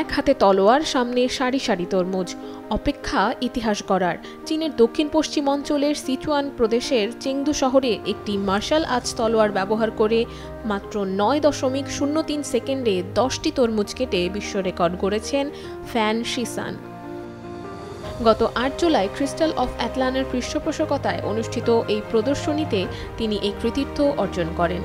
এক হাতে তলোয়ার, সামনে সারি সারি তরমুজ, অপেক্ষা ইতিহাস গড়ার। চীনের দক্ষিণ পশ্চিম অঞ্চলের সিচুয়ান প্রদেশের চেংদু শহরে একটি মার্শাল আর্টস তলোয়ার ব্যবহার করে মাত্র 9.03 সেকেন্ডে 10টি তরমুজ কেটে বিশ্ব রেকর্ড গড়েছেন ফ্যান শিসান। গত 8 জুলাই ক্রিস্টাল অফ অ্যাটলানের পৃষ্ঠপোষকতায় অনুষ্ঠিত এই প্রদর্শনীতে তিনি এই কৃতিত্ব অর্জন করেন।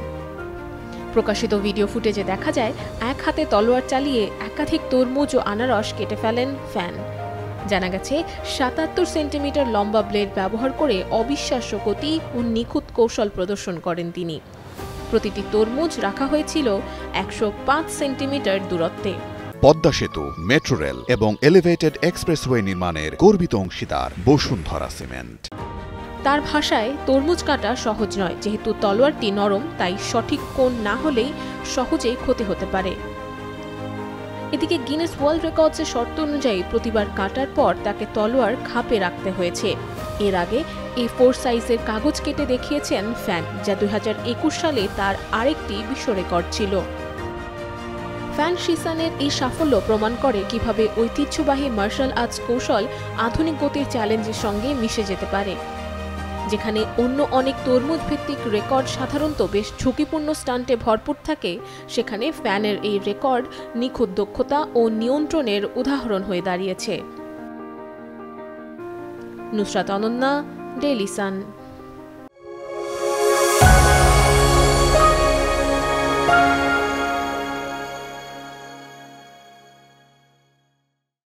প্রকাশিত ভিডিও ফুটেজে দেখা যায় এক হাতে তলোয়ার চালিয়ে একাধিক তরমুজ ও আনারস কেটে ফেলেন ফ্যান। জানা গেছে 77 সেন্টিমিটার লম্বা ব্লেড ব্যবহার করে অবিশ্বাস্য গতি ও নিখুঁত কৌশল প্রদর্শন করেন তিনি। প্রতিটি তরমুজ রাখা হয়েছিল 105 সেন্টিমিটার দূরত্বে। পদ্মা সেতু, মেট্রো রেল এবং এলিভেটেড এক্সপ্রেসওয়ে নির্মাণের গর্বিত অংশীদার বসুন্ধরা সিমেন্ট। তার ভাষায় তরমুজ কাটা সহজ নয়, যেহেতু তলোয়ারটি নরম, তাই সঠিক কোণ না হলেই সহজেই ক্ষতি হতে পারে। এদিকে গিনেস ওয়ার্ল্ড রেকর্ডসের শর্ত অনুযায়ী প্রতিবার কাটার পর তাকে তলোয়ার খাপে রাখতে হয়েছে। এর আগে A4 সাইজের কাগজ কেটে দেখিয়েছেন ফ্যান, যা 2021 সালে তার আরেকটি বিশ্ব রেকর্ড ছিল। ফ্যান শিসানের এই সাফল্য প্রমাণ করে কিভাবে ঐতিহ্যবাহী মার্শাল আর্টস কৌশল আধুনিক গতির চ্যালেঞ্জের সঙ্গে মিশে যেতে পারে। যেখানে অন্য অনেক তরমুজ ভিত্তিক রেকর্ড সাধারণত বেশ ঝুঁকিপূর্ণ স্টান্টে ভরপুর থাকে, সেখানে ফ্যানের এই রেকর্ড নিখুঁত দক্ষতা ও নিয়ন্ত্রণের উদাহরণ হয়ে দাঁড়িয়েছে। Nusrat Ananya, Daily Sun.